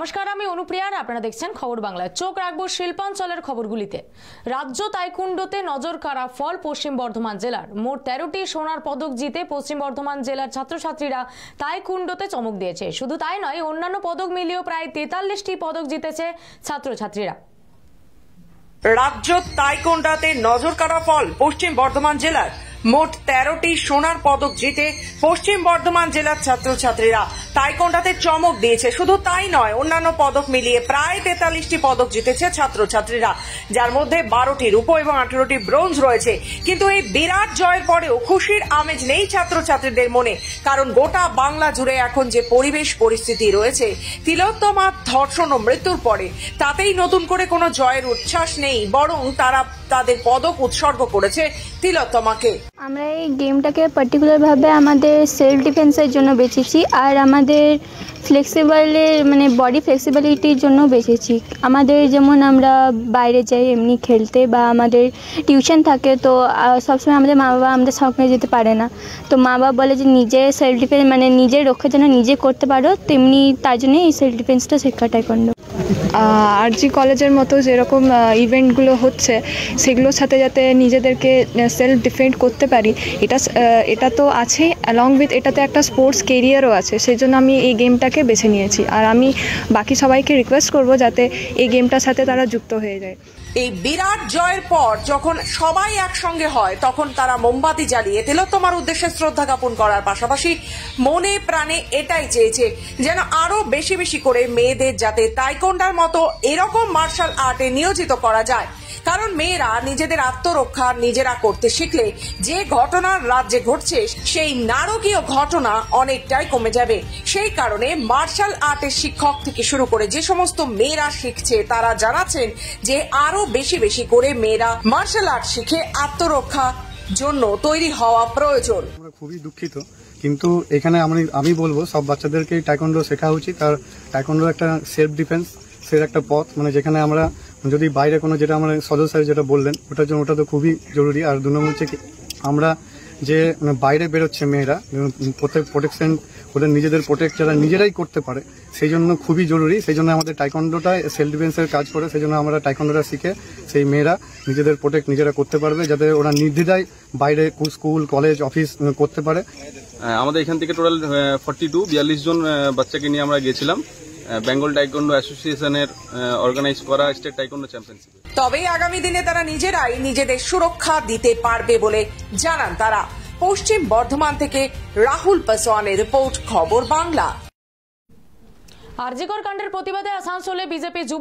নমস্কার, আমি অনুপ্রিয়া আর আপনারা দেখছেন খবর বাংলায়। চোখ রাখবো শিল্পাঞ্চলের খবরগুলিতে। রাজ্য তাইকুন্ডোতে নজর কাড়া ফল পশ্চিম বর্ধমান জেলার। মোট 13টি সোনার পদক জিতে পশ্চিম বর্ধমান জেলার ছাত্রছাত্রীরা তাইকুন্ডোতে চমক দিয়েছে। শুধু তাই নয়, অন্যান্য পদক মিলিয়েও প্রায় 43টি পদক জিতেছে ছাত্রছাত্রীরা। রাজ্য তাইকুন্ডোতে নজর কাড়া ফল পশ্চিম বর্ধমান জেলার। মোট 13টি সোনার পদক জিতে পশ্চিম বর্ধমান জেলার ছাত্রছাত্রীরা তাইকুন্ডোতে চমক দিয়েছে। শুধু তাই নয়, অন্যান্য পদক মিলিয়ে প্রায় 43টি পদক জিতেছে ছাত্রছাত্রীরা, যার মধ্যে 12টি রূপো এবং 18টি ব্রোঞ্জ রয়েছে। কিন্তু এই বিরাট জয়ের পরেও খুশির আমেজ নেই ছাত্রছাত্রীদের মনে, কারণ গোটা বাংলা জুড়ে এখন যে পরিবেশ পরিস্থিতি রয়েছে, তিলোত্তমা ধর্ষণ ও মৃত্যুর পরে, তাতেই নতুন করে কোনো জয়ের উচ্ছ্বাস নেই, বরং তারা তাদের পদক উৎসর্গ করেছে তিলোত্তমাকে। আমরা এই গেমটাকে পার্টিকুলারভাবে আমাদের সেলফ ডিফেন্সের জন্য বেছেছি, আর আমাদের ফ্লেক্সিবলের বডি ফ্লেক্সিবিলিটির জন্য বেছেছি। আমাদের যেমন আমরা বাইরে যাই এমনি খেলতে, বা আমাদের টিউশন থাকে, তো সবসময় আমাদের মা বাবা আমাদের সঙ্গে যেতে পারে না। তো মা বাবা বলে যে নিজের সেলফ ডিফেন্স নিজের রক্ষা যেন নিজে করতে পারো, তেমনি তার জন্যই এই সেলফ ডিফেন্সটা শেখা টাইকোয়ান্ডো। আরজি কলেজের মতো যেরকম ইভেন্টগুলো হচ্ছে, সেগুলোর সাথে যাতে নিজেদেরকে সেলফ ডিফেন্ড করতে পারি, এটা তো আছেই, অ্যালং উইথ এটাতে একটা স্পোর্টস কেরিয়ারও আছে। সেই জন্য আমি এই গেমটাকে বেছে নিয়েছি, আর আমি বাকি সবাইকে রিকোয়েস্ট করব যাতে এই গেমটার সাথে তারা যুক্ত হয়ে যায়। এই বিরাট জয়ের পর যখন সবাই একসঙ্গে হয়, তখন তারা মোমবাতি জ্বালিয়ে তিলোত্তমার উদ্দেশ্যে শ্রদ্ধা জ্ঞাপন করার পাশাপাশি মনে প্রাণে এটাই চেয়েছে যেন আরো বেশি বেশি করে মেয়েদের যাতে তাইকোন্ডোর মতো এরকম মার্শাল আর্টে নিয়োজিত করা যায়। কারণ মেয়েরা নিজেদের আত্মরক্ষা নিজেরা করতে শিখলে যে ঘটনা রাজ্যে ঘটছে, সেই নারকীয় ঘটনা অনেকটাই কমে যাবে। সেই কারণে মার্শাল আর্টের শিক্ষক থেকে শুরু করে যে সমস্ত মেয়েরা শিখছে, তারা জানাচ্ছেন যে আরো বেশি বেশি করে মেয়েরা মার্শাল আর্ট শিখে আত্মরক্ষা জন্য তৈরি হওয়া প্রয়োজন। আমরা খুবই দুঃখিত, কিন্তু এখানে আমি বলবো সব বাচ্চাদেরকে টাইকোন্ডো শেখা উচিত। আর টাইকোন্ডো একটা সেলফ ডিফেন্স এর একটা পথ, যেখানে আমরা যদি বাইরে কোনো, যেটা আমরা সদর স্যার যেটা বললেন, ওটা তো খুবই জরুরি। আর 2 নম্বর হচ্ছে কি, আমরা যে বাইরে বেরোচ্ছে মেয়েরা, প্রোটেকশন, ওদের নিজেদের প্রোটেক্ট যারা নিজেরাই করতে পারে, সেই জন্য খুবই জরুরি। সেই জন্য আমাদের টাইকোন্ডোটা সেলফ ডিফেন্সের কাজ করে। সেই জন্য আমরা টাইকোন্ডোটা শিখে সেই মেয়েরা নিজেদের প্রোটেক্ট নিজেরা করতে পারবে, যাতে ওরা নির্দ্বিধায় বাইরে স্কুল কলেজ অফিস করতে পারে। আমাদের এখান থেকে টোটাল 42 জন বাচ্চাকে নিয়ে আমরা গেছিলাম বেঙ্গল টাইকোন্ডো অ্যাসোসিয়েশনের অর্গানাইজ করা স্টেট টাইকোন্ডো চ্যাম্পিয়নশিপ। তবে আগামী দিনে তারা নিজেরাই নিজেদের সুরক্ষা দিতে পারবে বলে জানান তারা। পশ্চিম বর্ধমান থেকে রাহুল পাসওয়ানের রিপোর্ট, খবর বাংলা। আরজিকর কাণ্ডের প্রতিবাদে আসানসোলে বিজেপি যুব